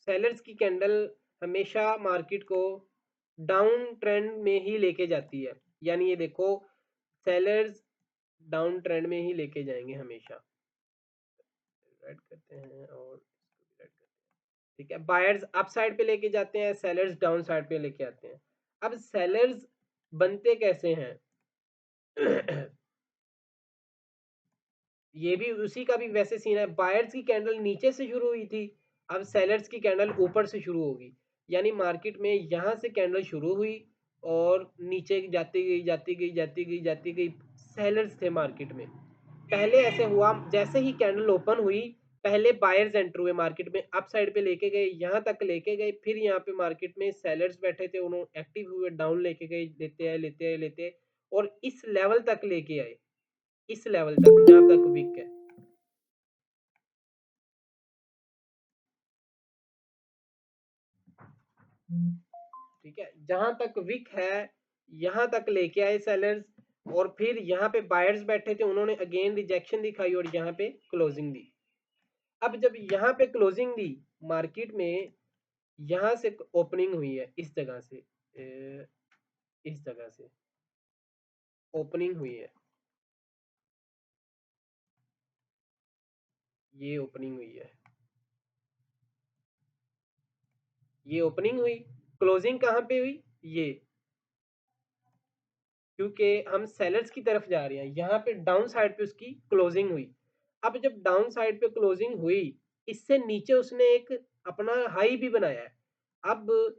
Sellers की candle हमेशा market को डाउन ट्रेंड में ही लेके जाती है, यानी ये देखो सेलर्स डाउन ट्रेंड में ही लेके जाएंगे हमेशा। ऐड करते हैं और इसको भी ऐड करते हैं, ठीक है। बायर्स अप साइड पे लेके जाते हैं, सेलर्स डाउन साइड पे लेके आते हैं। अब सेलर्स बनते कैसे हैं ये भी उसी का भी वैसे सीन है। बायर्स की कैंडल नीचे से शुरू हुई थी, अब सेलर्स की कैंडल ऊपर से शुरू होगी, यानी मार्केट में यहाँ से कैंडल शुरू हुई और नीचे जाती गई जाती गई जाती गई जाती गई। सेलर्स थे मार्केट में। पहले ऐसे हुआ, जैसे ही कैंडल ओपन हुई पहले बायर्स एंटर हुए मार्केट में, अप साइड पे लेके गए, यहाँ तक लेके गए, फिर यहाँ पे मार्केट में सेलर्स बैठे थे, उन्होंने एक्टिव हुए, डाउन लेके गए, लेते आए लेते आए लेते आए, और इस लेवल तक लेके आए, इस लेवल तक जहां तक विक है। ठीक है, जहां तक विक है यहां तक लेके आए सेलर्स, और फिर यहाँ पे बायर्स बैठे थे, उन्होंने अगेन रिजेक्शन दिखाई और यहाँ पे क्लोजिंग दी। अब जब यहाँ पे क्लोजिंग दी मार्केट में, यहाँ से ओपनिंग हुई है, इस जगह से इस जगह से ओपनिंग हुई है, ये ओपनिंग हुई है, ये ओपनिंग हुई, क्लोजिंग कहाँ पे हुई, ये, क्योंकि हम सेलर्स की तरफ जा रहे हैं, यहाँ पे डाउन साइड पे उसकी क्लोजिंग हुई। अब जब डाउन साइड पे क्लोजिंग हुई, इससे नीचे उसने एक अपना हाई भी बनाया है। अब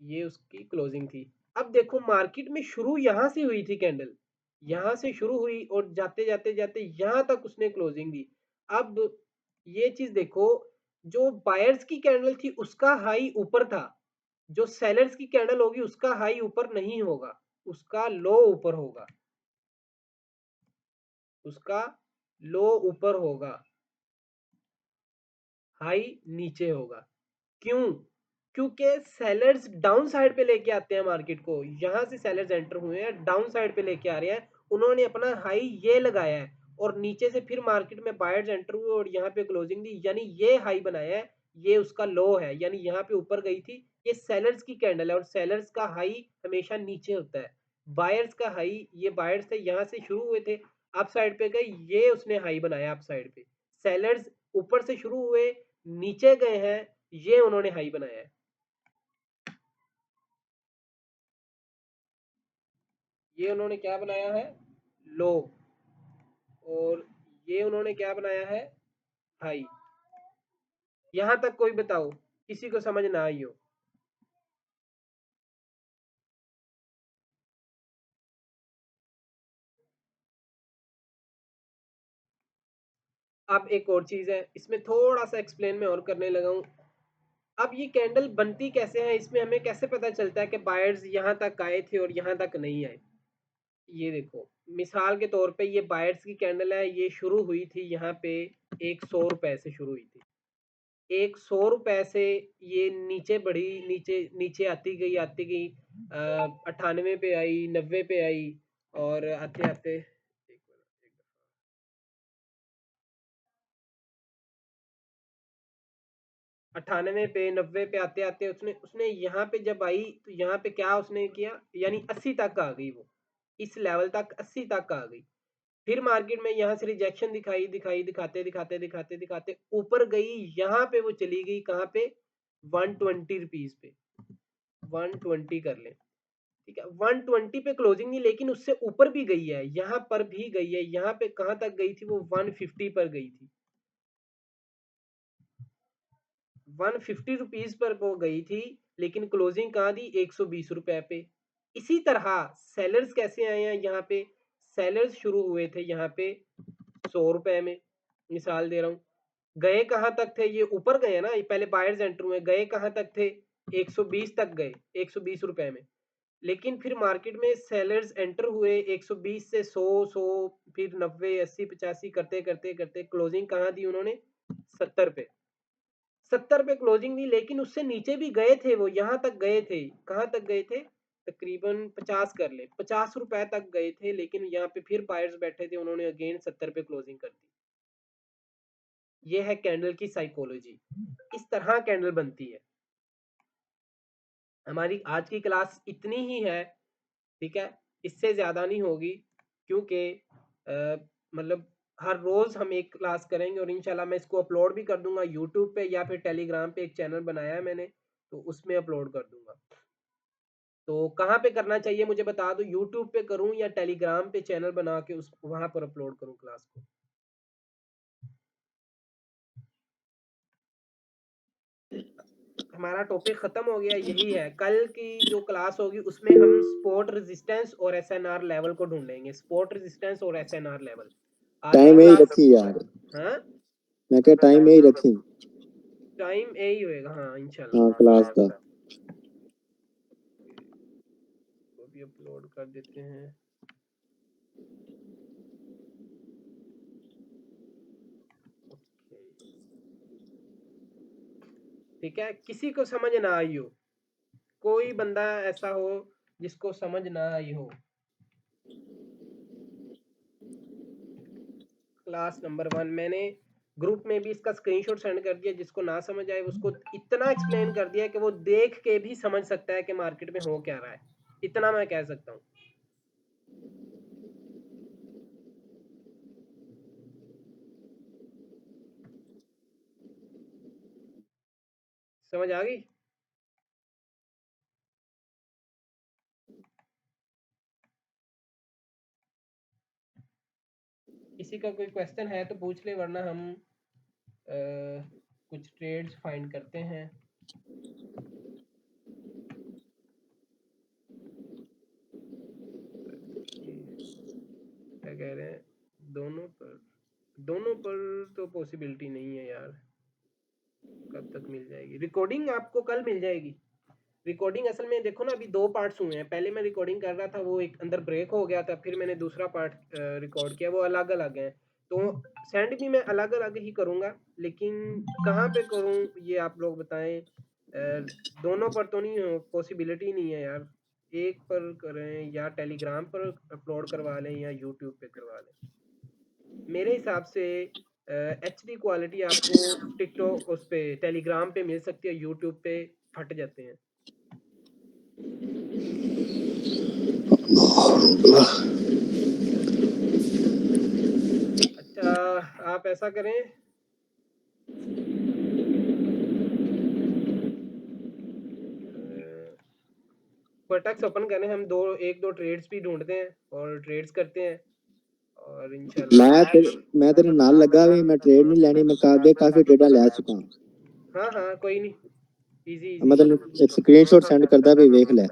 ये उसकी क्लोजिंग थी। अब देखो मार्केट में शुरू यहाँ से हुई थी कैंडल, यहाँ से शुरू हुई और जाते जाते जाते यहाँ तक उसने क्लोजिंग दी। अब ये चीज देखो, जो बायर्स की कैंडल थी उसका हाई ऊपर था, जो सेलर्स की कैंडल होगी उसका हाई ऊपर नहीं होगा, उसका लो ऊपर होगा, उसका लो ऊपर होगा, हाई नीचे होगा। क्यों? क्योंकि सेलर्स डाउन साइड पे लेके आते हैं मार्केट को, यहां से सेलर्स एंटर हुए हैं, डाउन साइड पे लेके आ रहे हैं, उन्होंने अपना हाई ये लगाया है, और नीचे से फिर मार्केट में बायर्स एंटर हुए और यहाँ पे क्लोजिंग दी, यानी ये हाई बनाया है, ये उसका लो है, यानी यहाँ पे ऊपर गई थी। ये सेलर्स की कैंडल है और सेलर्स का हाई हमेशा नीचे होता है। बायर्स का हाई, ये बायर्स थे, यहाँ से शुरू हुए थे, अप साइड पे गए, ये उसने हाई बनाया अप साइड पे। सेलर्स ऊपर से शुरू हुए, नीचे गए हैं, ये उन्होंने हाई बनाया है। ये उन्होंने क्या बनाया है, लो, और ये उन्होंने क्या बनाया है, हाई। यहां तक कोई बताओ, किसी को समझ ना आई हो। अब एक और चीज है, इसमें थोड़ा सा एक्सप्लेन मैं और करने लगा हूं। अब ये कैंडल बनती कैसे है, इसमें हमें कैसे पता चलता है कि बायर्स यहां तक आए थे और यहां तक नहीं आए। ये देखो, मिसाल के तौर पे ये बायर्स की कैंडल है, ये शुरू हुई थी यहाँ पे 100 रुपए से शुरू हुई थी, 100 रुपए से ये नीचे बढ़ी, नीचे नीचे आती गई 98 पे आई, 90 पे आई, और आते आते 98 पे 90 पे आते आते उसने उसने यहाँ पे जब आई तो यहाँ पे क्या उसने किया, यानी 80 तक आ गई वो, इस लेवल तक 80 तक आ गई। फिर मार्केट में यहाँ से रिजेक्शन दिखाई दिखाई दिखाते दिखाते दिखाते दिखाते ऊपर गई, यहाँ पे वो चली गई कहाँ पे, 120 रुपीज पे, 120 कर ले, ठीक है। 120 पे क्लोजिंग नहीं, लेकिन उससे ऊपर भी गई है, यहाँ पर भी गई है, यहाँ पे कहाँ तक गई थी वो, 150 पर गई थी, 150 रुपीज पर वो गई थी, लेकिन क्लोजिंग कहाँ दी, 120 रुपए पे। इसी तरह सेलर्स कैसे आए हैं यहाँ पे, सेलर्स शुरू हुए थे यहाँ पे 100 रुपए में, मिसाल दे रहा हूँ, गए कहाँ तक थे, ये ऊपर गए ना, ये पहले बायर्स एंटर हुए, गए कहाँ तक थे, 120 तक गए, 120 रुपए में। लेकिन फिर मार्केट में सेलर्स एंटर हुए, 120 से 100 फिर 90 80 85 करते करते करते क्लोजिंग कहाँ दी उन्होंने, 70 पे, 70 पे क्लोजिंग दी, लेकिन उससे नीचे भी गए थे वो, यहाँ तक गए थे, कहाँ तक गए थे, तकरीबन 50 कर ले, 50 रुपए तक गए थे, लेकिन यहाँ पे फिर बायर्स बैठे थे, उन्होंने अगेन 70 पे क्लोजिंग कर दी। ये है कैंडल की साइकोलॉजी। इस तरह कैंडल बनती है। हमारी आज की क्लास इतनी ही है, ठीक है, इससे ज़्यादा नहीं होगी, क्योंकि मतलब हर रोज़ हम एक क्लास करेंगे और इंशाल्लाह मैं इसको अपलोड भी कर दूंगा यूट्यूब पे या फिर टेलीग्राम पे। एक चैनल बनाया है मैंने, तो उसमें अपलोड कर दूंगा। तो कहाँ पे करना चाहिए मुझे बता दो, यूट्यूब पे करूँ या टेलीग्राम पे चैनल बना के उस वहाँ पर अपलोड करूँ क्लास को? हमारा टॉपिक खत्म हो गया, यही है। कल की जो क्लास होगी उसमें हम स्पोर्ट रेजिस्टेंस और एसएनआर लेवल को ढूंढेंगे। स्पोर्ट रेजिस्टेंस और एसएनआर लेवल। आज टाइम यही रखी यार, हाँ मैं क्या टाइम यही रखी, टाइम यही होएगा हाँ इंशाल्लाह। हाँ क्लास का। वो भी अपलोड कर देते हैं। ठीक है, किसी को समझ ना आई हो, कोई बंदा ऐसा हो जिसको समझ ना आई हो, क्लास नंबर 1 मैंने ग्रुप में भी इसका स्क्रीनशॉट सेंड कर दिया। जिसको ना समझ आए उसको इतना एक्सप्लेन कर दिया कि वो देख के भी समझ सकता है कि मार्केट में हो क्या रहा है। इतना मैं कह सकता हूँ। समझ आ गई? किसी का कोई क्वेश्चन है तो पूछ ले, वरना हम कुछ ट्रेड्स फाइंड करते हैं। क्या कह रहे हैं, दोनों पर तो पॉसिबिलिटी नहीं है यार। कब तक मिल जाएगी रिकॉर्डिंग? आपको कल मिल जाएगी रिकॉर्डिंग। असल में देखो ना, अभी 2 पार्ट्स हुए हैं। पहले मैं रिकॉर्डिंग कर रहा था, वो एक अंदर ब्रेक हो गया था, फिर मैंने दूसरा पार्ट रिकॉर्ड किया, वो अलग अलग है। तो सेंड भी मैं अलग अलग ही करूँगा, लेकिन कहाँ पे करूँ ये आप लोग बताएं। दोनों पर तो नहीं, पॉसिबिलिटी नहीं है यार। एक पर करें या टेलीग्राम पर अपलोड करवा लें या यूट्यूब पे करवा लें। मेरे हिसाब से HD क्वालिटी आपको टिकटॉक उस पे टेलीग्राम पे मिल सकती है, यूट्यूब पे फट जाते हैं। अच्छा, आप ऐसा करें, कोटेक्स ओपन करें, हम एक दो ट्रेड्स भी ढूंढते हैं और ट्रेड्स करते हैं, और इंशाल्लाह मैं तेरे नाल लगा भी, मैं ट्रेड नहीं लेनी, मैं काफी ट्रेडा ले चुका हूं। हाँ हाँ कोई नहीं, इजी मैं इजी। तेन एक स्क्रीनशॉट सेंड करदा भी, वेख ले।